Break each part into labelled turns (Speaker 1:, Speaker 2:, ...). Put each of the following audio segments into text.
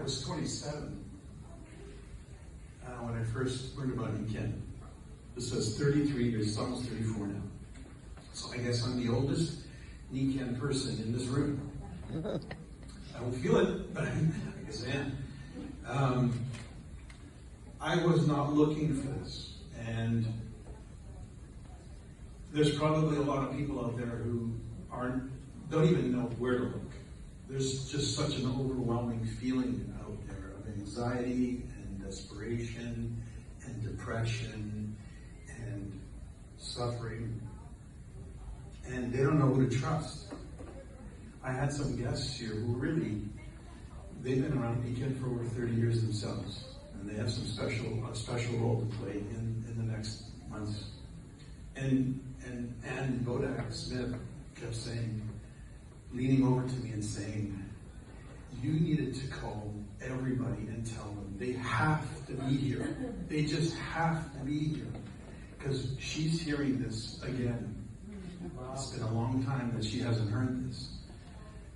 Speaker 1: was 27 when I first learned about Niken. This was 33 years, it's almost 34 now. So I guess I'm the oldest Niken person in this room. I don't feel it, but I guess I am. I was not looking for this, and there's probably a lot of people out there who don't even know where to look. There's just such an overwhelming feeling out there of anxiety and desperation and depression and suffering, and they don't know who to trust. I had some guests here who really, they've been around Niken for over 30 years themselves, and they have a special role to play in the next months. And Ann Bodak Smith kept saying, leaning over to me and saying, you needed to call everybody and tell them they have to be here. They just have to be here. Because she's hearing this again. It's been a long time that she hasn't heard this.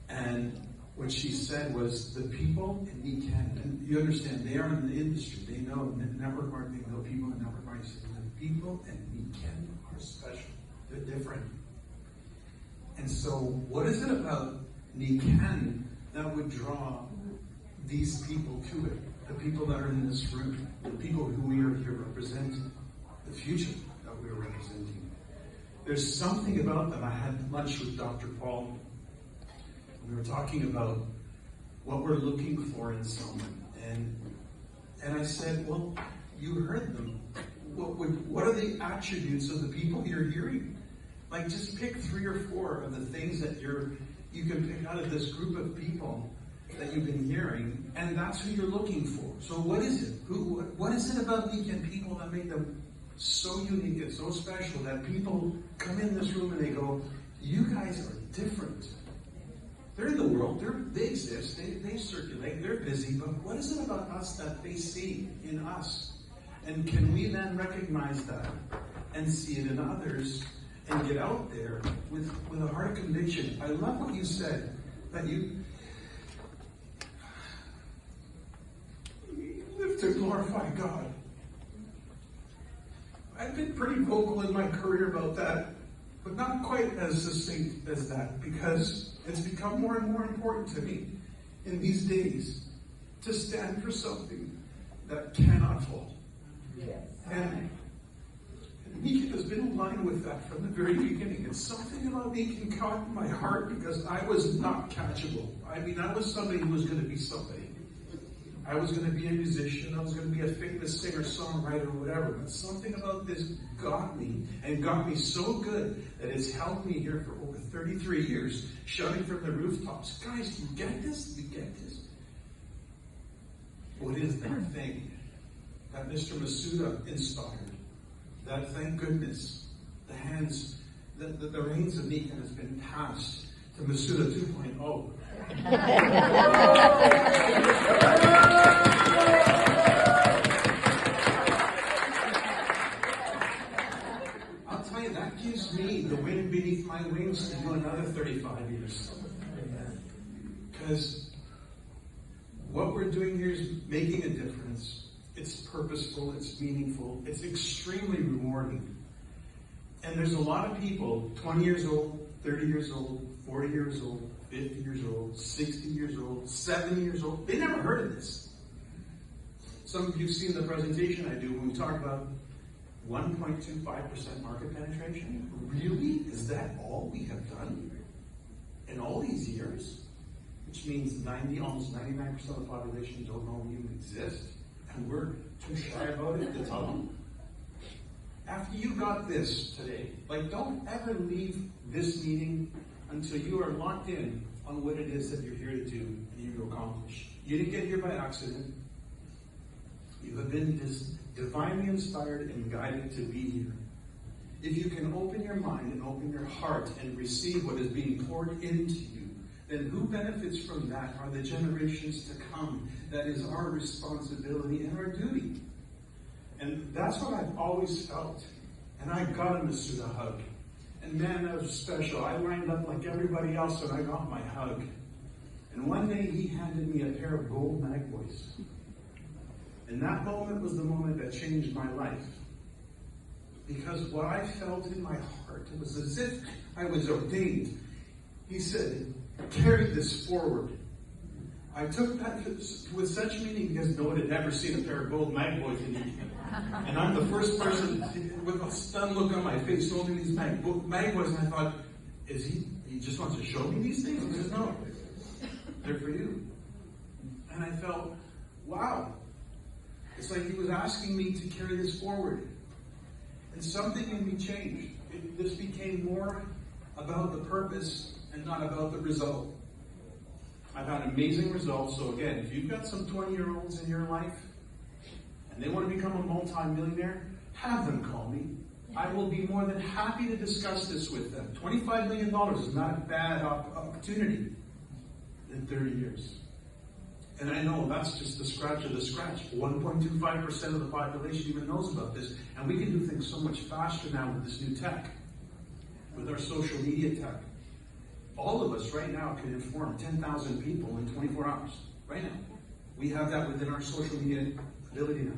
Speaker 1: And what she said was, the people in Niken, and you understand, they are in the industry. They know network marketing, they know people in network marketing. The people in Niken are special. They're different. And so what is it about Niken that would draw these people to it? The people that are in this room, the people who we are here representing, the future that we are representing. There's something about them. I had lunch with Dr. Paul. We were talking about what we're looking for in someone. And I said, well, you heard them. What are the attributes of the people you're hearing? Like, just pick 3 or 4 of the things that you can pick out of this group of people that you've been hearing, and that's who you're looking for. So what is it? What is it about Niken people that make them so unique and so special that people come in this room and they go, you guys are different. They're in the world, they exist, they circulate, they're busy, but what is it about us that they see in us? And can we then recognize that and see it in others and get out there with a heart of conviction? I love what you said, that you live to glorify God. I've been pretty vocal in my career about that, but not quite as succinct as that, because it's become more and more important to me in these days to stand for something that cannot fall.
Speaker 2: Yes.
Speaker 1: And Niken has been aligned with that from the very beginning. It's something about Niken caught my heart because I was not catchable. I mean, I was somebody who was going to be somebody. I was going to be a musician. I was going to be a famous singer-songwriter or whatever. But something about this got me, and got me so good that it's held me here for over 33 years, shouting from the rooftops, guys, do you get this? Do you get this? What is that thing that Mr. Masuda inspired? That, thank goodness, the reins of Niken has been passed to Masuda 2.0. I'll tell you, that gives me the wind beneath my wings to do another 35 years. Because what we're doing here is making a difference. It's purposeful, it's meaningful, it's extremely rewarding. And there's a lot of people, 20 years old, 30 years old, 40 years old, 50 years old, 60 years old, 70 years old. They never heard of this. Some of you have seen the presentation I do when we talk about 1.25% market penetration. Really? Is that all we have done in all these years? Which means almost 99% of the population don't know we even exist. And we're too shy about it to tell them. After you got this today, don't ever leave this meeting until you are locked in on what it is that you're here to do and you're to accomplish. You didn't get here by accident. You have been divinely inspired and guided to be here. If you can open your mind and open your heart and receive what is being poured into you, then who benefits from that are the generations to come. That is our responsibility and our duty. And that's what I've always felt. And I got a Masuda hug. And man, that was special. I lined up like everybody else and I got my hug. And one day he handed me a pair of gold Magboys. And that moment was the moment that changed my life. Because what I felt in my heart, it was as if I was ordained. He said, carry this forward. I took that with such meaning because no one had ever seen a pair of gold Magboys in me. And I'm the first person with a stunned look on my face holding these Magboys, and I thought, he just wants to show me these things? He says, no, they're for you. And I felt, wow. It's like he was asking me to carry this forward. And something in me changed. This became more about the purpose and not about the result. I've had amazing results. So again, if you've got some 20-year-olds in your life and they want to become a multi-millionaire, have them call me. I will be more than happy to discuss this with them. $25 million is not a bad opportunity in 30 years. And I know that's just the scratch of the scratch. 1.25% of the population even knows about this. And we can do things so much faster now with this new tech, with our social media tech. All of us right now can inform 10,000 people in 24 hours. Right now. We have that within our social media ability now.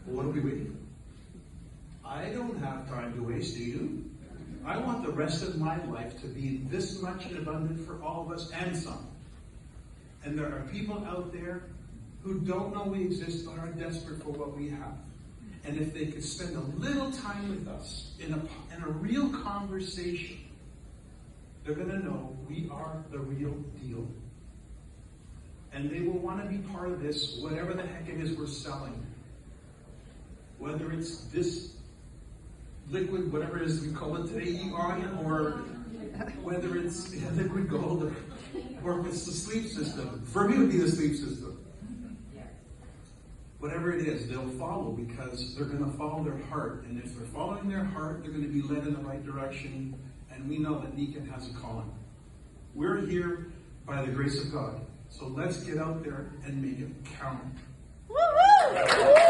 Speaker 1: Well, what are we waiting for? I don't have time to waste, do you? I want the rest of my life to be this much abundant for all of us and some. And there are people out there who don't know we exist but are desperate for what we have. And if they could spend a little time with us in a real conversation, they're going to know we are the real deal. And they will want to be part of this, whatever the heck it is we're selling. Whether it's this liquid, whatever it is we call it today, EON, or whether it's liquid gold, or if it's the sleep system. For me, it would be the sleep system. Whatever it is, they'll follow because they're going to follow their heart. And if they're following their heart, they're going to be led in the right direction. And we know that Nikan has a calling. We're here by the grace of God. So let's get out there and make it count. Woo-hoo!